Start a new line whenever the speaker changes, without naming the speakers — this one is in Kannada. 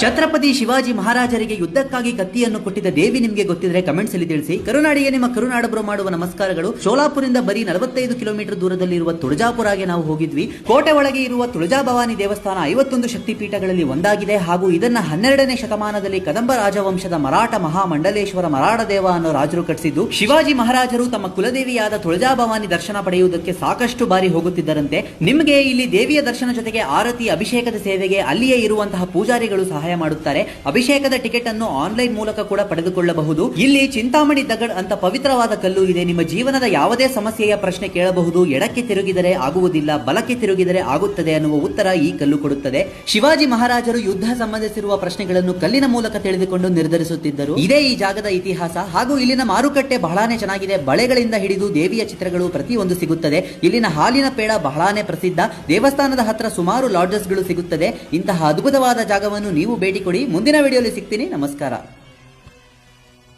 ಛತ್ರಪತಿ ಶಿವಾಜಿ ಮಹಾರಾಜರಿಗೆ ಯುದ್ಧಕ್ಕಾಗಿ ಕತ್ತಿಯನ್ನು ಕೊಟ್ಟಿದ್ದ ದೇವಿ ನಿಮಗೆ ಗೊತ್ತಿದ್ರೆ ಕಮೆಂಟ್ಸ್ ಅಲ್ಲಿ ತಿಳಿಸಿ. ಕರುನಾಡಿಗೆ ನಿಮ್ಮ ಕರುನಾಡಬ್ರು ಮಾಡುವ ನಮಸ್ಕಾರಗಳು. ಶೋಲಾಪುರದಿಂದ ಬರೀ 45 ಕಿಲೋಮೀಟರ್ ದೂರದಲ್ಲಿರುವ ತುಳಜಾಪುರಗೆ ನಾವು ಹೋಗಿದ್ವಿ. ಕೋಟೆ ಒಳಗೆ ಇರುವ ತುಳಜಾ ಭವಾನಿ ದೇವಸ್ಥಾನ 51 ಶಕ್ತಿಪೀಠಗಳಲ್ಲಿ ಒಂದಾಗಿದೆ ಹಾಗೂ ಇದನ್ನ 12ನೇ ಶತಮಾನದಲ್ಲಿ ಕದಂಬ ರಾಜವಂಶದ ಮರಾಠ ಮಹಾಮಂಡಲೇಶ್ವರ ಮರಾಠ ದೇವ ಅನ್ನೋ ರಾಜರು ಕಟ್ಟಿಸಿದ್ದು. ಶಿವಾಜಿ ಮಹಾರಾಜರು ತಮ್ಮ ಕುಲದೇವಿಯಾದ ತುಳಜಾ ಭವಾನಿ ದರ್ಶನ ಪಡೆಯುವುದಕ್ಕೆ ಸಾಕಷ್ಟು ಬಾರಿ ಹೋಗುತ್ತಿದ್ದರಂತೆ. ನಿಮಗೆ ಇಲ್ಲಿ ದೇವಿಯ ದರ್ಶನ ಜೊತೆಗೆ ಆರತಿ ಅಭಿಷೇಕದ ಸೇವೆಗೆ ಅಲ್ಲಿಯೇ ಇರುವಂತಹ ಪೂಜಾರಿಗಳು ಸಹಾಯ ಮಾಡುತ್ತಾರೆ. ಅಭಿಷೇಕದ ಟಿಕೆಟ್ ಅನ್ನು ಆನ್ಲೈನ್ ಮೂಲಕ ಕೂಡ ಪಡೆದುಕೊಳ್ಳಬಹುದು. ಇಲ್ಲಿ ಚಿಂತಾಮಣಿ ದಗಡ್ ಅಂತ ಪವಿತ್ರವಾದ ಕಲ್ಲು ಇದೆ. ನಿಮ್ಮ ಜೀವನದ ಯಾವುದೇ ಸಮಸ್ಯೆಯ ಪ್ರಶ್ನೆ ಕೇಳಬಹುದು. ಎಡಕ್ಕೆ ತಿರುಗಿದರೆ ಆಗುವುದಿಲ್ಲ, ಬಲಕ್ಕೆ ತಿರುಗಿದರೆ ಆಗುತ್ತದೆ ಅನ್ನುವ ಉತ್ತರ ಈ ಕಲ್ಲು ಕೊಡುತ್ತದೆ. ಶಿವಾಜಿ ಮಹಾರಾಜರು ಯುದ್ಧ ಸಂಬಂಧಿಸಿರುವ ಪ್ರಶ್ನೆಗಳನ್ನು ಕಲ್ಲಿನ ಮೂಲಕ ತಿಳಿದುಕೊಂಡು ನಿರ್ಧರಿಸುತ್ತಿದ್ದರು. ಇದೇ ಈ ಜಾಗದ ಇತಿಹಾಸ. ಹಾಗೂ ಇಲ್ಲಿನ ಮಾರುಕಟ್ಟೆ ಬಹಳಾನೇ ಚೆನ್ನಾಗಿದೆ. ಬಳೆಗಳಿಂದ ಹಿಡಿದು ದೇವಿಯ ಚಿತ್ರಗಳು ಪ್ರತಿಯೊಂದು ಸಿಗುತ್ತದೆ. ಇಲ್ಲಿನ ಹಾಲಿನ ಪೇಡ ಬಹಳಾನೇ ಪ್ರಸಿದ್ಧ. ದೇವಸ್ಥಾನದ ಹತ್ರ ಸುಮಾರು ಲಾಡ್ಜಸ್ಗಳು ಸಿಗುತ್ತದೆ. ಇಂತಹ ಅದ್ಭುತವಾದ ಜಾಗವನ್ನು ನೀವು ಭೇಟಿ ಕೊಡಿ. ಮುಂದಿನ ವಿಡಿಯೋಲಿ ಸಿಗ್ತೀನಿ. ನಮಸ್ಕಾರ.